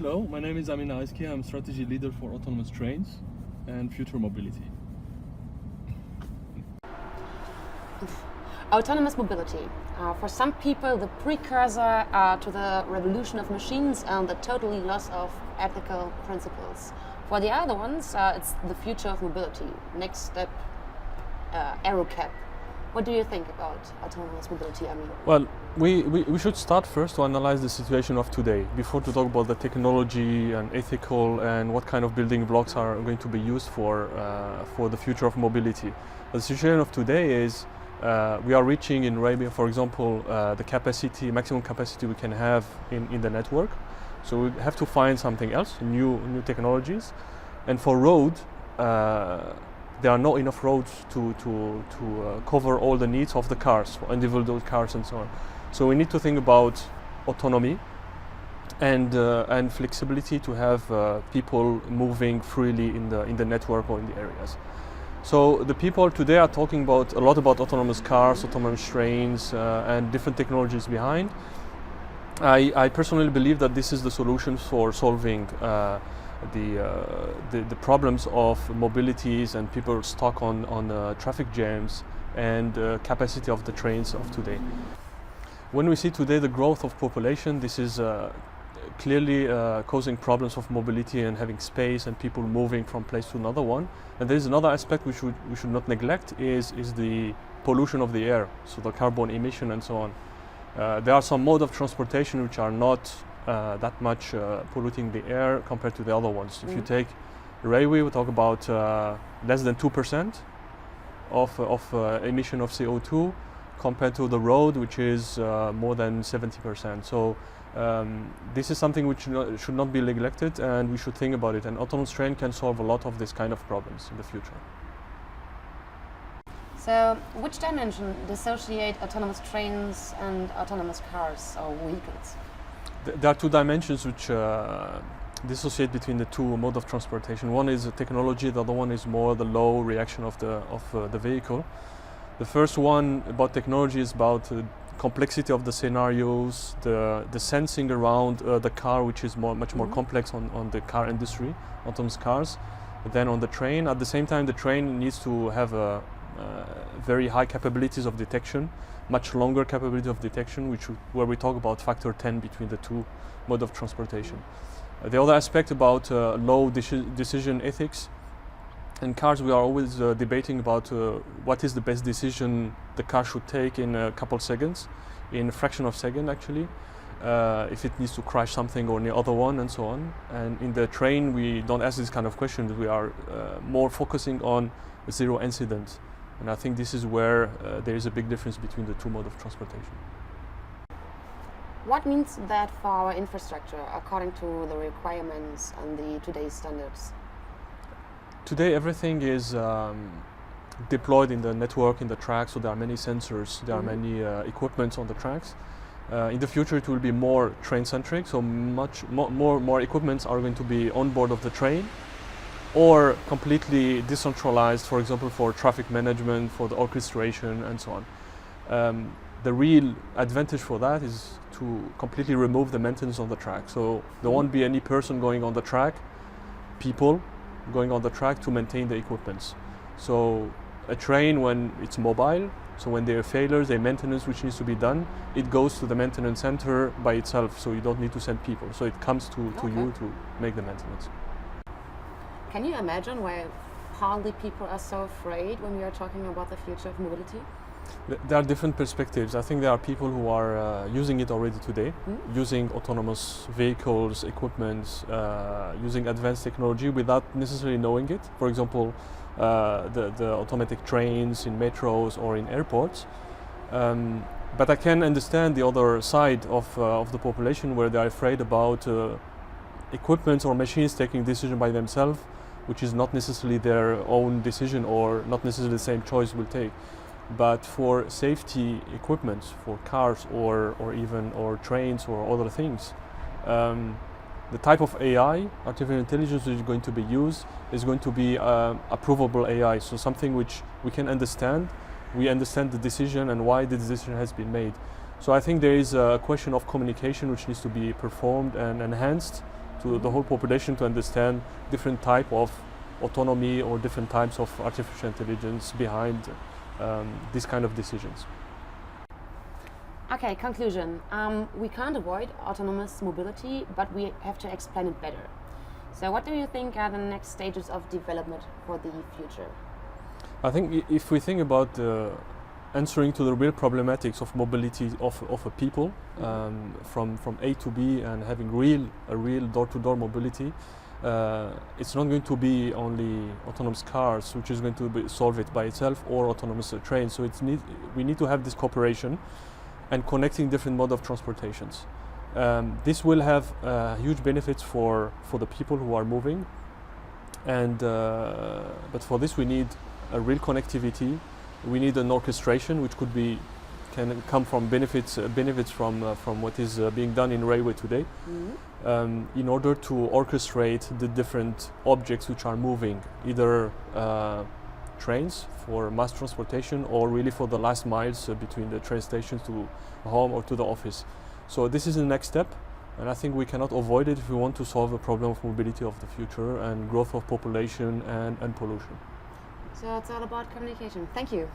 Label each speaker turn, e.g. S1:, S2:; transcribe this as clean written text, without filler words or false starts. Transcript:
S1: Hello, my name is Amin Aiski. I'm strategy leader for autonomous trains and future mobility.
S2: Autonomous mobility. For some people, the precursor to the revolution of machines and the totally loss of ethical principles. For the other ones, it's the future of mobility. Next step, aero cap. What do you think about autonomous mobility, Amin?
S1: Well, we should start first to analyze the situation of today before to talk about the technology and ethical and what kind of building blocks are going to be used for the future of mobility. The situation of today is we are reaching in railway, for example, the capacity, maximum capacity we can have in the network. So we have to find something else, new technologies. And for road, there are not enough roads to cover all the needs of the cars, for individual cars and so on. So we need to think about autonomy and flexibility to have people moving freely in the network or in the areas. So the people today are talking a lot about autonomous cars, autonomous trains, and different technologies behind. I personally believe that this is the solution for solving the problems of mobilities and people stuck on traffic jams and capacity of the trains of today. When we see today the growth of population, this is clearly causing problems of mobility and having space and people moving from place to another one. And there is another aspect we should not neglect is the pollution of the air, so the carbon emission and so on. There are some modes of transportation which are not that much polluting the air compared to the other ones. If you take railway, we talk about less than 2% of emission of CO2 compared to the road, which is more than 70%. So this is something which should not be neglected, and we should think about it. And autonomous train can solve a lot of this kind of problems in the future.
S2: So, which dimension dissociate autonomous trains and autonomous cars or vehicles?
S1: There are two dimensions which dissociate between the two modes of transportation. One is technology, the other one is more the low reaction of the vehicle. The first one about technology is about complexity of the scenarios, the sensing around the car, which is much more complex on the car industry, autonomous cars, than on the train. At the same time, the train needs to have very high capabilities of detection, much longer capability of detection, where we talk about factor 10 between the two modes of transportation. The other aspect about low decision ethics. In cars, we are always debating about what is the best decision the car should take in a couple seconds, in a fraction of a second actually, if it needs to crash something or the other one and so on. And in the train, we don't ask this kind of questions. We are more focusing on zero incident. And I think this is where there is a big difference between the two modes of transportation.
S2: What means that for our infrastructure according to the requirements and the today's standards?
S1: Today everything is deployed in the network, in the track, so there are many sensors, there are many equipments on the tracks. In the future it will be more train-centric, so more equipments are going to be on board of the train or completely decentralized, for example for traffic management, for the orchestration and so on. The real advantage for that is to completely remove the maintenance on the track. So there won't be any person going on the track, people going on the track to maintain the equipments. So a train, when it's mobile, so when there are failures, there maintenance which needs to be done, it goes to the maintenance center by itself, so you don't need to send people. So it comes to you to make the maintenance.
S2: Can you imagine why partly people are so afraid when we are talking about the future of mobility?
S1: There are different perspectives. I think there are people who are using it already today, using autonomous vehicles, equipment, using advanced technology without necessarily knowing it. For example, the automatic trains in metros or in airports. But I can understand the other side of the population where they are afraid about equipment or machines taking decision by themselves, which is not necessarily their own decision or not necessarily the same choice will take. But for safety equipment, for cars or trains or other things, the type of AI, artificial intelligence, which is going to be used is going to be approvable AI. So something which we can understand. We understand the decision and why the decision has been made. So I think there is a question of communication which needs to be performed and enhanced to the whole population to understand different type of autonomy or different types of artificial intelligence behind these kind of decisions.
S2: Okay, conclusion. We can't avoid autonomous mobility, but we have to explain it better. So what do you think are the next stages of development for the future?
S1: I think if we think about answering to the real problematics of mobility of a people, from A to B, and having a real door-to-door mobility, it's not going to be only autonomous cars which is going to solve it by itself, or autonomous trains. So we need to have this cooperation and connecting different modes of transportations. This will have huge benefits for the people who are moving, and but for this we need a real connectivity. We need an orchestration which can come from benefits from what is being done in railway today, in order to orchestrate the different objects which are moving, either trains for mass transportation or really for the last miles between the train stations to home or to the office. So this is the next step, and I think we cannot avoid it if we want to solve the problem of mobility of the future and growth of population and pollution.
S2: So it's all about communication. Thank you.